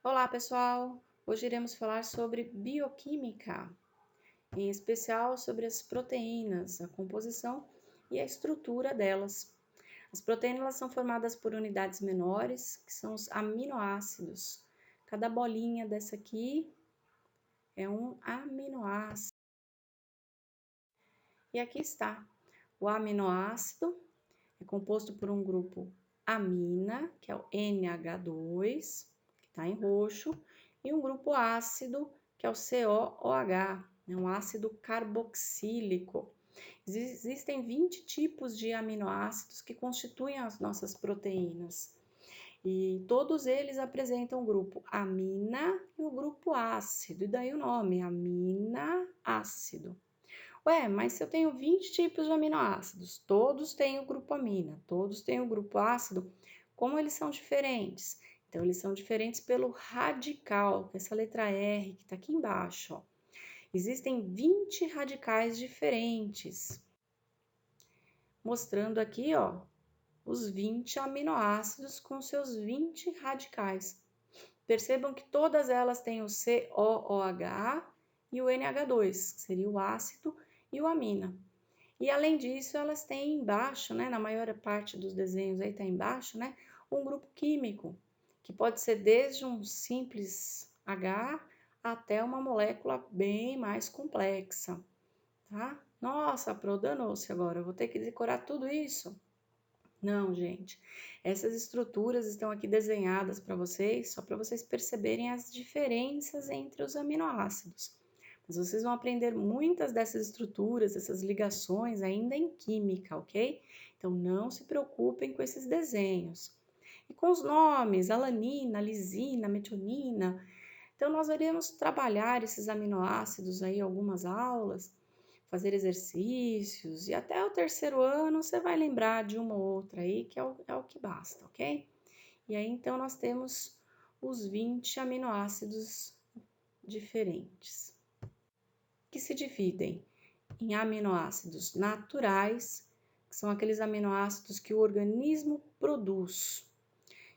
Olá, pessoal! Hoje iremos falar sobre bioquímica, em especial sobre as proteínas, a composição e a estrutura delas. As proteínas são formadas por unidades menores, que são os aminoácidos. Cada bolinha dessa aqui é um aminoácido. E aqui está. O aminoácido é composto por um grupo amina, que é o NH2, que está em roxo, e um grupo ácido, que é o COOH, é um ácido carboxílico. Existem 20 tipos de aminoácidos que constituem as nossas proteínas. E todos eles apresentam o grupo amina e o grupo ácido, e daí o nome, amina-ácido. Ué, mas se eu tenho 20 tipos de aminoácidos, todos têm o grupo amina, todos têm o grupo ácido, como eles são diferentes? Então, eles são diferentes pelo radical, que é essa letra R que está aqui embaixo, ó. Existem 20 radicais diferentes, mostrando aqui, ó, os 20 aminoácidos com seus 20 radicais. Percebam que todas elas têm o COOH e o NH2, que seria o ácido e o amina. E além disso, elas têm embaixo, né, na maior parte dos desenhos aí tá embaixo, né, um grupo químico, que pode ser desde um simples H até uma molécula bem mais complexa, tá? Nossa, Pro, danou-se agora, eu vou ter que decorar tudo isso? Não, gente. Essas estruturas estão aqui desenhadas para vocês, só para vocês perceberem as diferenças entre os aminoácidos. Mas vocês vão aprender muitas dessas estruturas, essas ligações ainda em química, ok? Então não se preocupem com esses desenhos. E com os nomes, alanina, lisina, metionina. Então nós iremos trabalhar esses aminoácidos aí em algumas aulas, fazer exercícios, e até o terceiro ano você vai lembrar de uma ou outra aí, que é o que basta, ok? E aí então nós temos os 20 aminoácidos diferentes, que se dividem em aminoácidos naturais, que são aqueles aminoácidos que o organismo produz,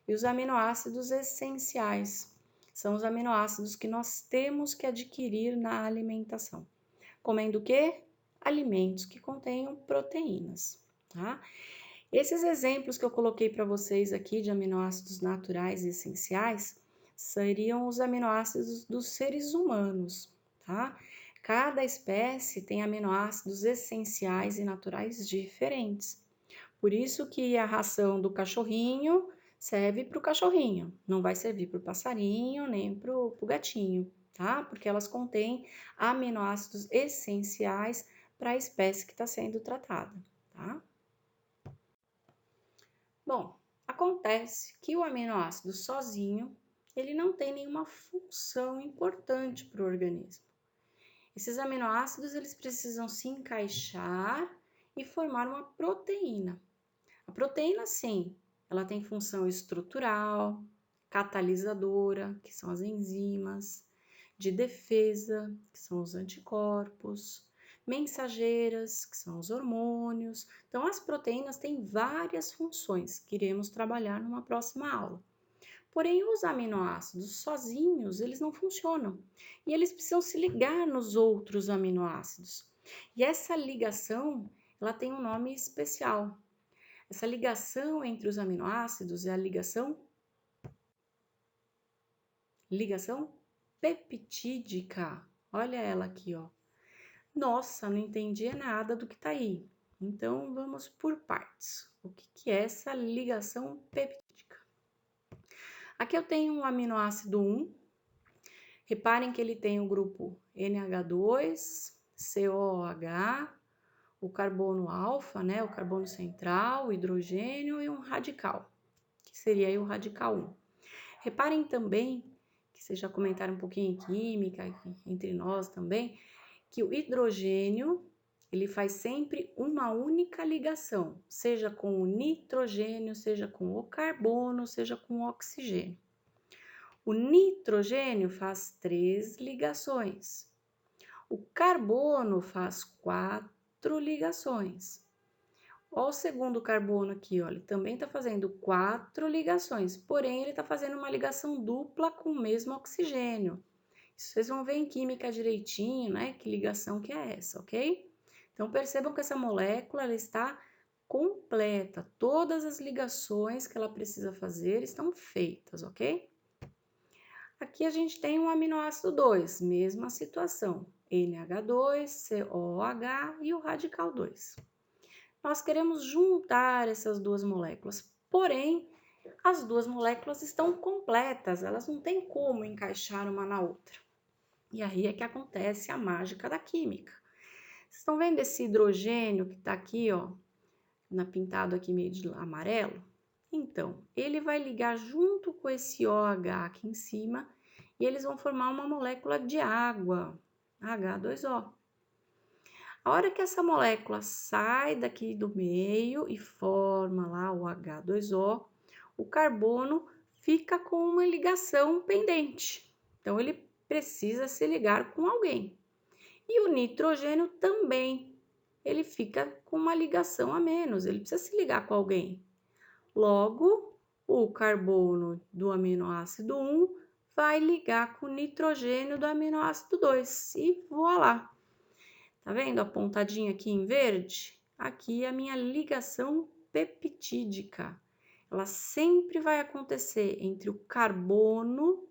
e os aminoácidos essenciais, são os aminoácidos que nós temos que adquirir na alimentação. Comendo o quê? Alimentos que contenham proteínas, tá? Esses exemplos que eu coloquei para vocês aqui de aminoácidos naturais e essenciais seriam os aminoácidos dos seres humanos, tá? Cada espécie tem aminoácidos essenciais e naturais diferentes. Por isso que a ração do cachorrinho serve para o cachorrinho, não vai servir para o passarinho nem para o gatinho, tá? Porque elas contêm aminoácidos essenciais para a espécie que está sendo tratada, tá? Bom, acontece que o aminoácido sozinho, ele não tem nenhuma função importante para o organismo. Esses aminoácidos, eles precisam se encaixar e formar uma proteína. A proteína, sim, ela tem função estrutural, catalisadora, que são as enzimas, de defesa, que são os anticorpos, mensageiras, que são os hormônios. Então, as proteínas têm várias funções que iremos trabalhar numa próxima aula. Porém, os aminoácidos sozinhos, eles não funcionam. E eles precisam se ligar nos outros aminoácidos. E essa ligação, ela tem um nome especial. Essa ligação entre os aminoácidos é a ligação peptídica. Olha ela aqui, ó. Nossa, não entendi nada do que tá aí. Então, vamos por partes. O que é essa ligação peptídica? Aqui eu tenho um aminoácido 1. Reparem que ele tem o grupo NH2, COOH, o carbono alfa, né, o carbono central, o hidrogênio e um radical, que seria aí o radical 1. Reparem também, que vocês já comentaram um pouquinho em química, entre nós também, que o hidrogênio, ele faz sempre uma única ligação, seja com o nitrogênio, seja com o carbono, seja com o oxigênio. O nitrogênio faz 3 ligações. O carbono faz 4 ligações. Ó o segundo carbono aqui, ó, ele também está fazendo 4 ligações, porém ele está fazendo uma ligação dupla com o mesmo oxigênio. Isso vocês vão ver em química direitinho, né? Que ligação que é essa, ok? Então percebam que essa molécula ela está completa, todas as ligações que ela precisa fazer estão feitas, ok? Aqui a gente tem um aminoácido 2, mesma situação, NH2, COOH e o radical 2. Nós queremos juntar essas duas moléculas, porém, as duas moléculas estão completas, elas não têm como encaixar uma na outra. E aí é que acontece a mágica da química. Vocês estão vendo esse hidrogênio que está aqui, ó, pintado aqui meio de amarelo? Então, ele vai ligar junto com esse OH aqui em cima e eles vão formar uma molécula de água, H2O. A hora que essa molécula sai daqui do meio e forma lá o H2O, o carbono fica com uma ligação pendente. Então, ele precisa se ligar com alguém. E o nitrogênio também, ele fica com uma ligação a menos, ele precisa se ligar com alguém. Logo, o carbono do aminoácido 1 vai ligar com o nitrogênio do aminoácido 2 e voilá. Tá vendo a pontadinha aqui em verde? Aqui é a minha ligação peptídica. Ela sempre vai acontecer entre o carbono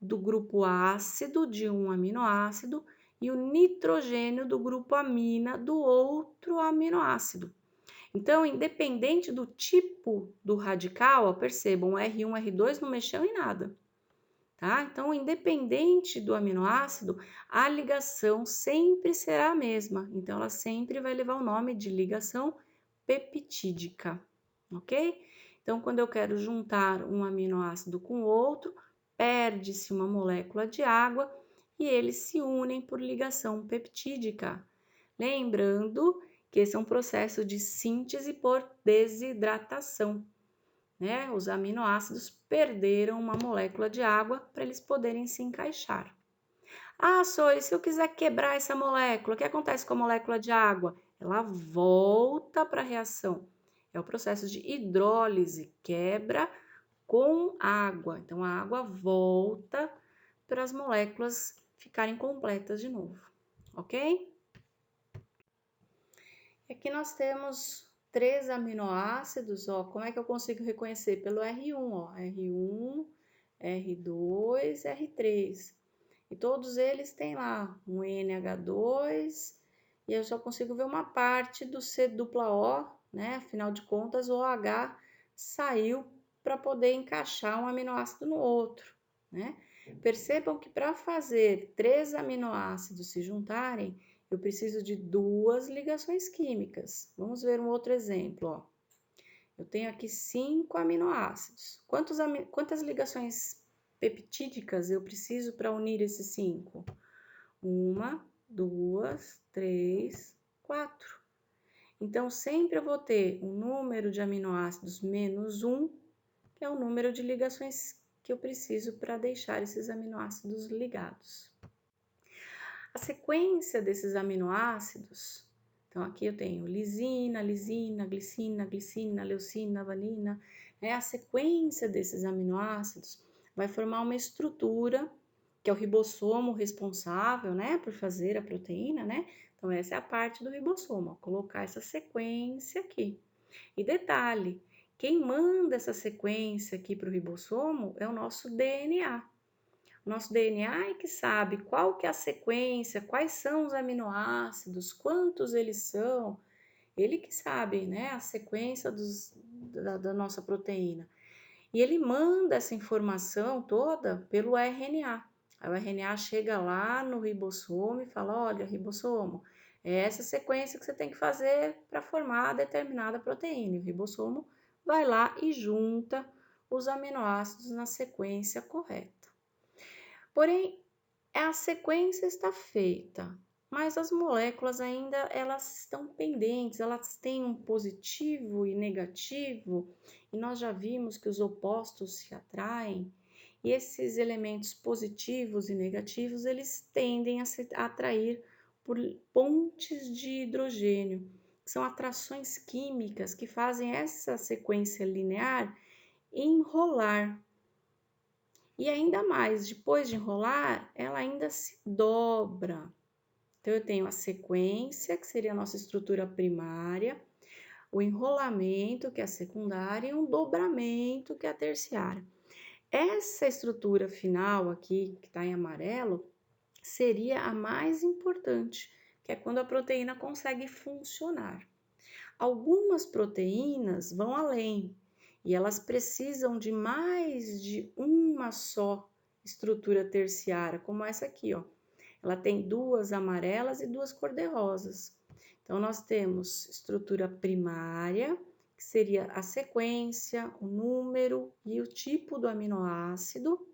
do grupo ácido de um aminoácido e o nitrogênio do grupo amina do outro aminoácido. Então, independente do tipo do radical, ó, percebam, R1, R2 não mexeu em nada. Tá? Então, independente do aminoácido, a ligação sempre será a mesma. Então, ela sempre vai levar o nome de ligação peptídica, ok? Então, quando eu quero juntar um aminoácido com outro, perde-se uma molécula de água e eles se unem por ligação peptídica. Lembrando que esse é um processo de síntese por desidratação. Né? Os aminoácidos perderam uma molécula de água para eles poderem se encaixar. Ah, Sori, se eu quiser quebrar essa molécula, o que acontece com a molécula de água? Ela volta para a reação. É o processo de hidrólise, quebra com água. Então, a água volta para as moléculas ficarem completas de novo, ok? E aqui nós temos 3 aminoácidos, ó, como é que eu consigo reconhecer? Pelo R1, ó, R1, R2, R3. E todos eles têm lá um NH2, e eu só consigo ver uma parte do C-O, né? Afinal de contas, o OH saiu para poder encaixar um aminoácido no outro, né? Percebam que para fazer 3 aminoácidos se juntarem, eu preciso de 2 ligações químicas. Vamos ver um outro exemplo, ó. Eu tenho aqui 5 aminoácidos. Quantas ligações peptídicas eu preciso para unir esses 5? 1, 2, 3, 4. Então, sempre eu vou ter um número de aminoácidos menos 1, que é o número de ligações que eu preciso para deixar esses aminoácidos ligados. A sequência desses aminoácidos, então aqui eu tenho lisina, lisina, glicina, glicina, leucina, valina, né? A sequência desses aminoácidos vai formar uma estrutura, que é o ribossomo responsável, né, por fazer a proteína, né? Então, essa é a parte do ribossomo, ó, colocar essa sequência aqui. E detalhe, quem manda essa sequência aqui para o ribossomo é o nosso DNA. Nosso DNA é que sabe qual que é a sequência, quais são os aminoácidos, quantos eles são. Ele que sabe, né, a sequência da nossa proteína. E ele manda essa informação toda pelo RNA. Aí o RNA chega lá no ribossomo e fala, olha, ribossomo, é essa sequência que você tem que fazer para formar determinada proteína. E o ribossomo vai lá e junta os aminoácidos na sequência correta. Porém, a sequência está feita, mas as moléculas ainda elas estão pendentes, elas têm um positivo e negativo, e nós já vimos que os opostos se atraem, e esses elementos positivos e negativos, eles tendem a se atrair por pontes de hidrogênio. são atrações químicas que fazem essa sequência linear enrolar. E ainda mais, depois de enrolar, ela ainda se dobra. Então, eu tenho a sequência, que seria a nossa estrutura primária, o enrolamento, que é a secundária, e um dobramento, que é a terciária. Essa estrutura final aqui, que está em amarelo, seria a mais importante, que é quando a proteína consegue funcionar. Algumas proteínas vão além e elas precisam de mais de uma só estrutura terciária, como essa aqui, ó. Ela tem duas amarelas e duas cor-de-rosas. Então, nós temos estrutura primária, que seria a sequência, o número e o tipo do aminoácido.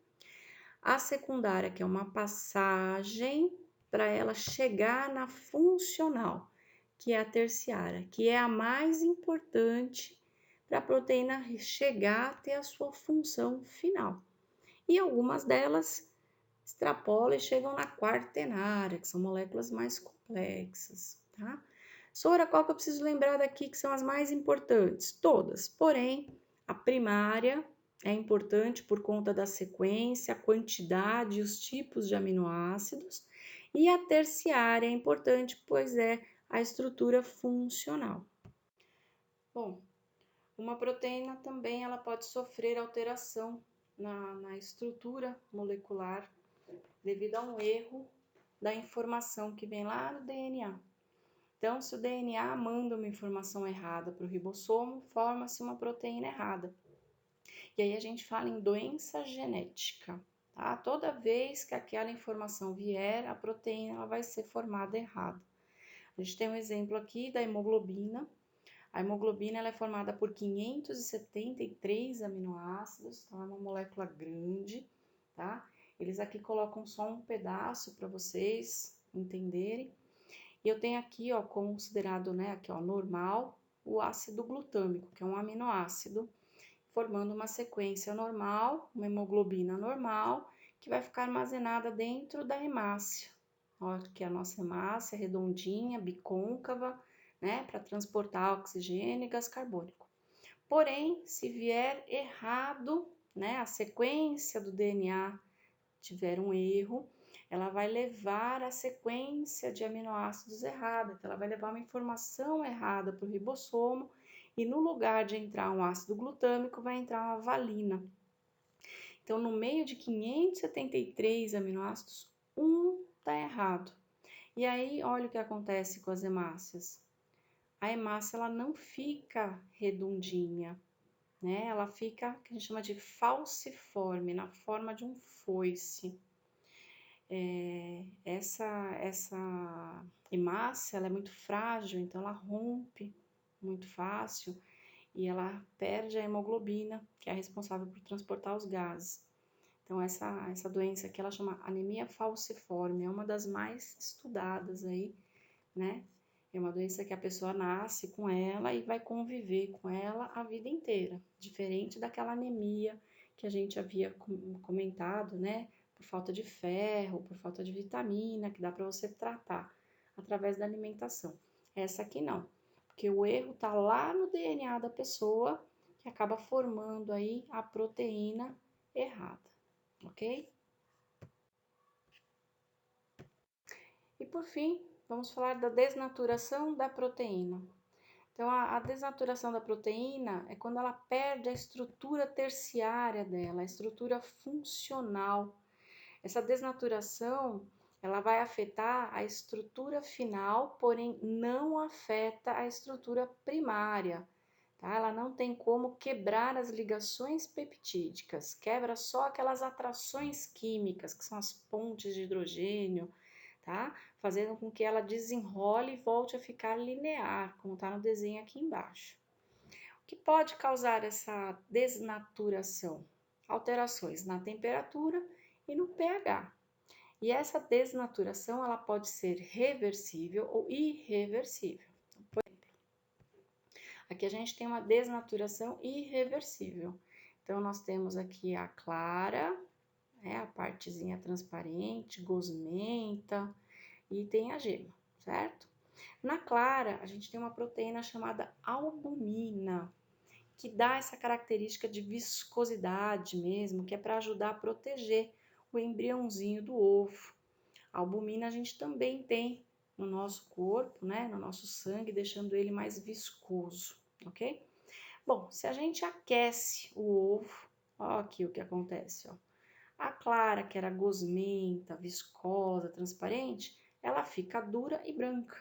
A secundária, que é uma passagem para ela chegar na funcional, que é a terciária, que é a mais importante para a proteína chegar a ter a sua função final. E algumas delas extrapolam e chegam na quaternária, que são moléculas mais complexas, tá? Sora, qual que eu preciso lembrar daqui que são as mais importantes? Todas, porém, a primária é importante por conta da sequência, a quantidade e os tipos de aminoácidos, e a terciária é importante, pois é a estrutura funcional. Bom, uma proteína também ela pode sofrer alteração na estrutura molecular devido a um erro da informação que vem lá no DNA. Então, se o DNA manda uma informação errada para o ribossomo, forma-se uma proteína errada. E aí a gente fala em doença genética, tá? Toda vez que aquela informação vier, a proteína ela vai ser formada errada. A gente tem um exemplo aqui da hemoglobina. A hemoglobina ela é formada por 573 aminoácidos, então é uma molécula grande, tá? Eles aqui colocam só um pedaço para vocês entenderem. E eu tenho aqui, ó, considerado, né, aqui, ó, normal, o ácido glutâmico, que é um aminoácido, formando uma sequência normal, uma hemoglobina normal, que vai ficar armazenada dentro da hemácia. Ó, aqui a nossa hemácia redondinha, bicôncava, né, para transportar oxigênio e gás carbônico. Porém, se vier errado, né, a sequência do DNA tiver um erro, ela vai levar a sequência de aminoácidos errada, então ela vai levar uma informação errada para o ribossomo e no lugar de entrar um ácido glutâmico vai entrar uma valina. Então, no meio de 573 aminoácidos, um está errado. E aí, olha o que acontece com as hemácias. A hemácia ela não fica redondinha, né? Ela fica, que a gente chama de falciforme, na forma de um foice. Essa hemácia ela é muito frágil, então ela rompe muito fácil e ela perde a hemoglobina, que é responsável por transportar os gases. Então, essa doença aqui, ela chama anemia falciforme, é uma das mais estudadas aí, né? É uma doença que a pessoa nasce com ela e vai conviver com ela a vida inteira, diferente daquela anemia que a gente havia comentado, né? Por falta de ferro, por falta de vitamina, que dá para você tratar através da alimentação. Essa aqui não, porque o erro tá lá no DNA da pessoa que acaba formando aí a proteína errada, ok? E por fim, vamos falar da desnaturação da proteína. Então, a desnaturação da proteína é quando ela perde a estrutura terciária dela, a estrutura funcional. Essa desnaturação, ela vai afetar a estrutura final, porém não afeta a estrutura primária, tá? Ela não tem como quebrar as ligações peptídicas, quebra só aquelas atrações químicas, que são as pontes de hidrogênio, tá? Fazendo com que ela desenrole e volte a ficar linear, como está no desenho aqui embaixo. O que pode causar essa desnaturação? Alterações na temperatura e no pH. E essa desnaturação ela pode ser reversível ou irreversível. Por exemplo, aqui a gente tem uma desnaturação irreversível. Então, nós temos aqui a clara, né, a partezinha transparente, gosmenta, e tem a gema, certo? Na clara, a gente tem uma proteína chamada albumina, que dá essa característica de viscosidade mesmo, que é para ajudar a proteger o embriãozinho do ovo. A albumina a gente também tem no nosso corpo, né, no nosso sangue, deixando ele mais viscoso, ok? Bom, se a gente aquece o ovo, ó aqui o que acontece, ó. A clara, que era gosmenta, viscosa, transparente, ela fica dura e branca.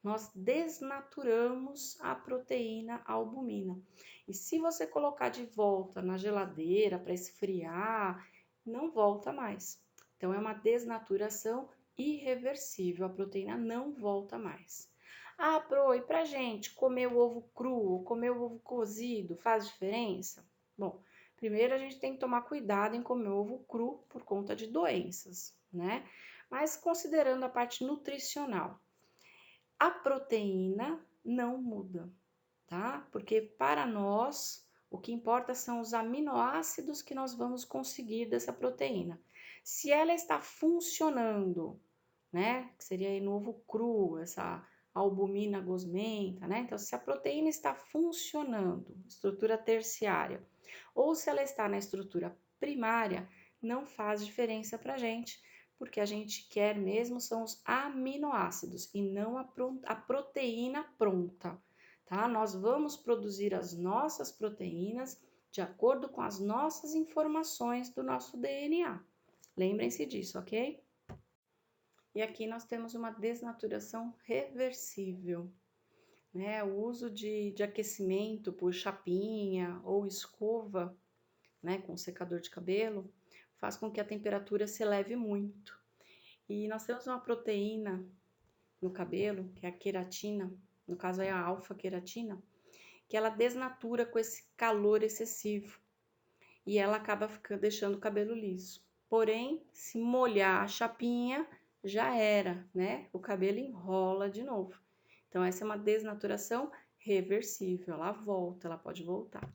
Nós desnaturamos a proteína albumina. E se você colocar de volta na geladeira para esfriar, não volta mais. Então é uma desnaturação irreversível, a proteína não volta mais. Ah, Pro, e pra gente comer o ovo cru ou comer o ovo cozido faz diferença? Bom, primeiro a gente tem que tomar cuidado em comer ovo cru por conta de doenças, né? Mas considerando a parte nutricional, a proteína não muda, tá? Porque para nós o que importa são os aminoácidos que nós vamos conseguir dessa proteína. Se ela está funcionando, né? Que seria aí no ovo cru, essa albumina gosmenta, né? Então, se a proteína está funcionando, estrutura terciária, ou se ela está na estrutura primária, não faz diferença para a gente, porque a gente quer mesmo são os aminoácidos e não a proteína pronta, tá? Nós vamos produzir as nossas proteínas de acordo com as nossas informações do nosso DNA. Lembrem-se disso, ok? E aqui nós temos uma desnaturação reversível, né? O uso de aquecimento por chapinha ou escova, né, com secador de cabelo, faz com que a temperatura se eleve muito. E nós temos uma proteína no cabelo, que é a queratina, no caso é a alfa-queratina, que ela desnatura com esse calor excessivo e ela acaba deixando o cabelo liso. Porém, se molhar a chapinha, já era, né? O cabelo enrola de novo. Então, essa é uma desnaturação reversível, ela volta, ela pode voltar.